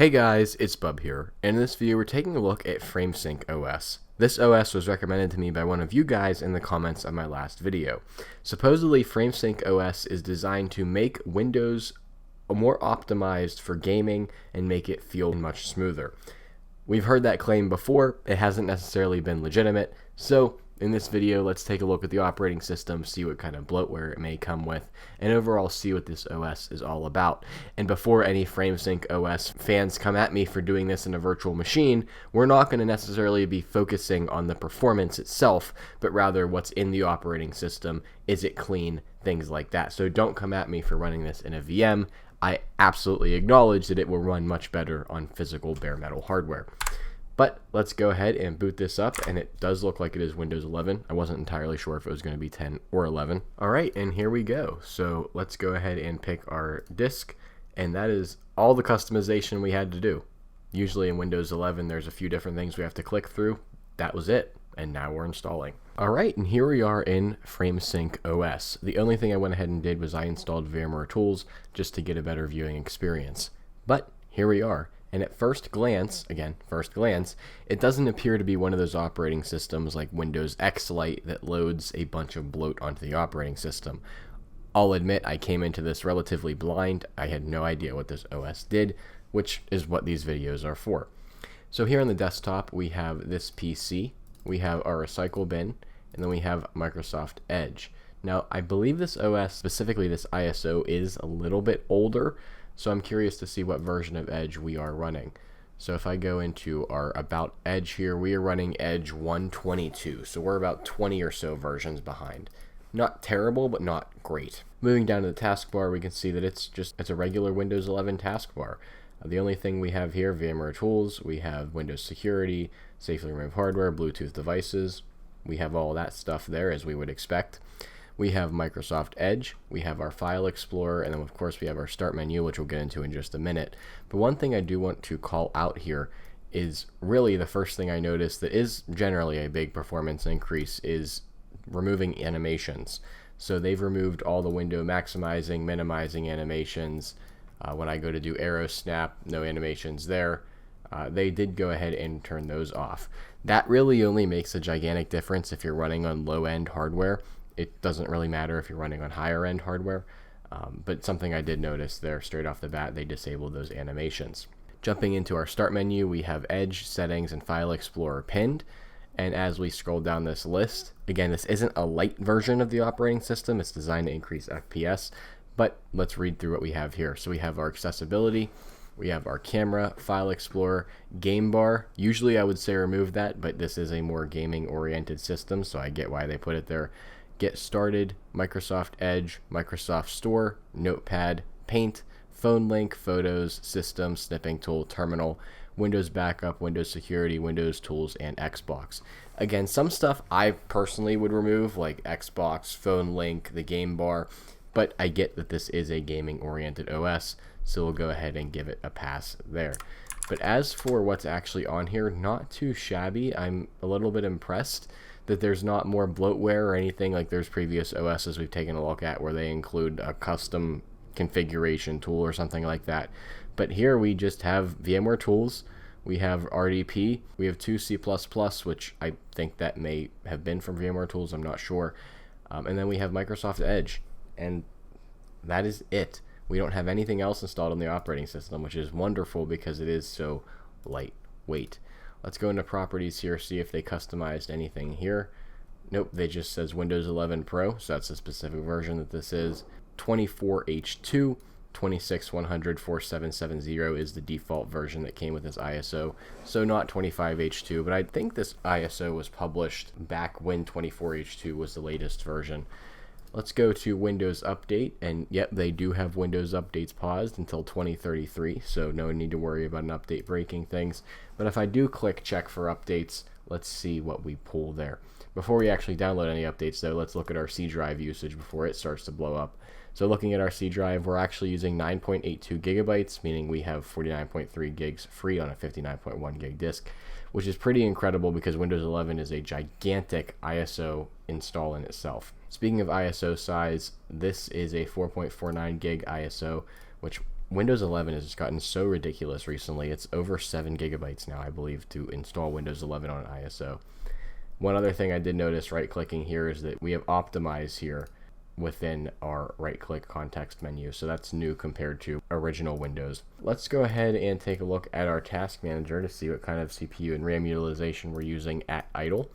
Hey guys, it's Bub here, and in this video we're taking a look at FrameSyncOS. This OS was recommended to me by one of you guys in the comments of my last video. Supposedly FrameSyncOS is designed to make Windows more optimized for gaming and make it feel much smoother. We've heard that claim before, it hasn't necessarily been legitimate, so in this video, let's take a look at the operating system, see what kind of bloatware it may come with, and overall see what this OS is all about. And before any FrameSync fans come at me for doing this in a virtual machine, we're not going to necessarily be focusing on the performance itself, but rather what's in the operating system. Is it clean? Things like that. So don't come at me for running this in a VM. I absolutely acknowledge that it will run much better on physical bare metal hardware. But let's go ahead and boot this up, and it does look like it is Windows 11. I wasn't entirely sure if it was going to be 10 or 11. All right, and here we go. So let's go ahead and pick our disk, and that is all the customization we had to do. Usually in Windows 11, there's a few different things we have to click through. That was it, and now we're installing. All right, and here we are in FrameSyncOS. The only thing I went ahead and did was I installed VMware Tools just to get a better viewing experience. But here we are. And at first glance, it doesn't appear to be one of those operating systems like Windows X Lite that loads a bunch of bloat onto the operating system. I'll admit I came into this relatively blind. I had no idea what this OS did, which is what these videos are for. So here on the desktop, we have this PC, we have our recycle bin, and then we have Microsoft Edge. Now, I believe this OS, specifically this ISO, is a little bit older, so I'm curious to see what version of Edge we are running. So if I go into our About Edge here, we are running Edge 122. So we're about 20 or so versions behind. Not terrible, but not great. Moving down to the taskbar, we can see that it's a regular Windows 11 taskbar. The only thing we have here, VMware Tools, we have Windows Security, Safely Remove Hardware, Bluetooth devices. We have all that stuff there as we would expect. We have Microsoft Edge, we have our File Explorer, and then of course we have our Start menu, which we'll get into in just a minute. But one thing I do want to call out here is really the first thing I noticed that is generally a big performance increase is removing animations. So they've removed all the window maximizing, minimizing animations. When I go to do arrow snap, no animations there. They did go ahead and turn those off. That really only makes a gigantic difference if you're running on low-end hardware. It doesn't really matter if you're running on higher end hardware, but something I did notice there straight off the bat, they disabled those animations. Jumping into our Start menu, we have Edge, Settings, and File Explorer pinned. And as we scroll down this list, again, this isn't a light version of the operating system. It's designed to increase FPS, but let's read through what we have here. So we have our accessibility, we have our camera, File Explorer, game bar. Usually I would say remove that, but this is a more gaming oriented system, so I get why they put it there. Get Started, Microsoft Edge, Microsoft Store, Notepad, Paint, Phone Link, Photos, System, Snipping Tool, Terminal, Windows Backup, Windows Security, Windows Tools, and Xbox. Again, some stuff I personally would remove, like Xbox, Phone Link, the game bar, but I get that this is a gaming-oriented OS, so we'll go ahead and give it a pass there. But as for what's actually on here, not too shabby. I'm a little bit impressed that there's not more bloatware or anything like there's previous OSs we've taken a look at where they include a custom configuration tool or something like that. But here we just have VMware Tools, we have RDP, we have 2 C++, which I think that may have been from VMware Tools, I'm not sure. And then we have Microsoft Edge, and that is it. We don't have anything else installed on the operating system, which is wonderful because it is so lightweight. Let's go into properties here, see if they customized anything here. Nope, they just says Windows 11 Pro, so that's a specific version that this is. 24H2, 26100-4770 is the default version that came with this ISO, so not 25H2, but I think this ISO was published back when 24H2 was the latest version. Let's go to Windows Update, and yep, they do have Windows updates paused until 2033, so no need to worry about an update breaking things. But if I do click check for updates, let's see what we pull there. Before we actually download any updates though, let's look at our C drive usage before it starts to blow up. So looking at our C drive, we're actually using 9.82 gigabytes, meaning we have 49.3 gigs free on a 59.1 gig disk, which is pretty incredible because Windows 11 is a gigantic ISO install in itself. Speaking of ISO size, this is a 4.49 gig ISO, which Windows 11 has just gotten so ridiculous recently. It's over 7 gigabytes now, I believe, to install Windows 11 on an ISO. One other thing I did notice right-clicking here is that we have optimize here within our right-click context menu. So that's new compared to original Windows. Let's go ahead and take a look at our task manager to see what kind of CPU and RAM utilization we're using at idle.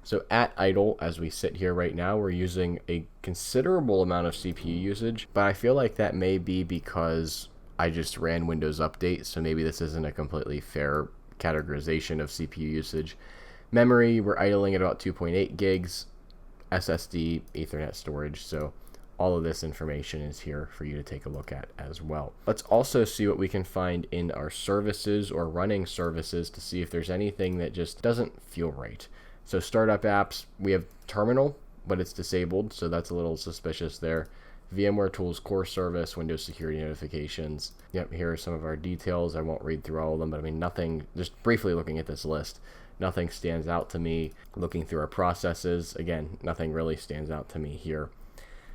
So at idle, as we sit here right now, we're using a considerable amount of CPU usage, but I feel like that may be because I just ran Windows Update, so maybe this isn't a completely fair categorization of CPU usage. Memory, we're idling at about 2.8 gigs. SSD, Ethernet storage, so all of this information is here for you to take a look at as well. Let's also see what we can find in our services or running services to see if there's anything that just doesn't feel right. So startup apps, we have Terminal, but it's disabled, so that's a little suspicious there. VMware Tools Core Service, Windows Security Notifications. Yep, here are some of our details. I won't read through all of them, but I mean, nothing, just briefly looking at this list, nothing stands out to me. Looking through our processes, again, nothing really stands out to me here.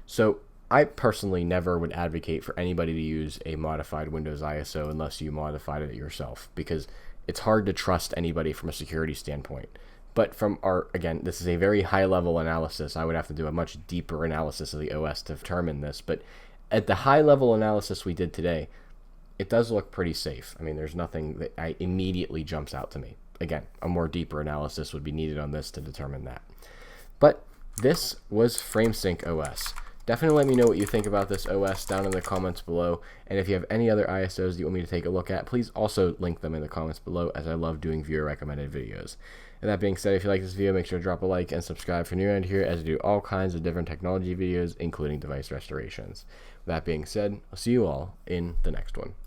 So I personally never would advocate for anybody to use a modified Windows ISO unless you modified it yourself, because it's hard to trust anybody from a security standpoint. But from our, again, this is a very high level analysis. I would have to do a much deeper analysis of the OS to determine this. But at the high level analysis we did today, it does look pretty safe. I mean, there's nothing that immediately jumps out to me. Again, a more deeper analysis would be needed on this to determine that. But this was FrameSyncOS. Definitely let me know what you think about this OS down in the comments below. And if you have any other ISOs that you want me to take a look at, please also link them in the comments below, as I love doing viewer recommended videos. And that being said, if you like this video, make sure to drop a like and subscribe if you're new around here, as I do all kinds of different technology videos, including device restorations. With that being said, I'll see you all in the next one.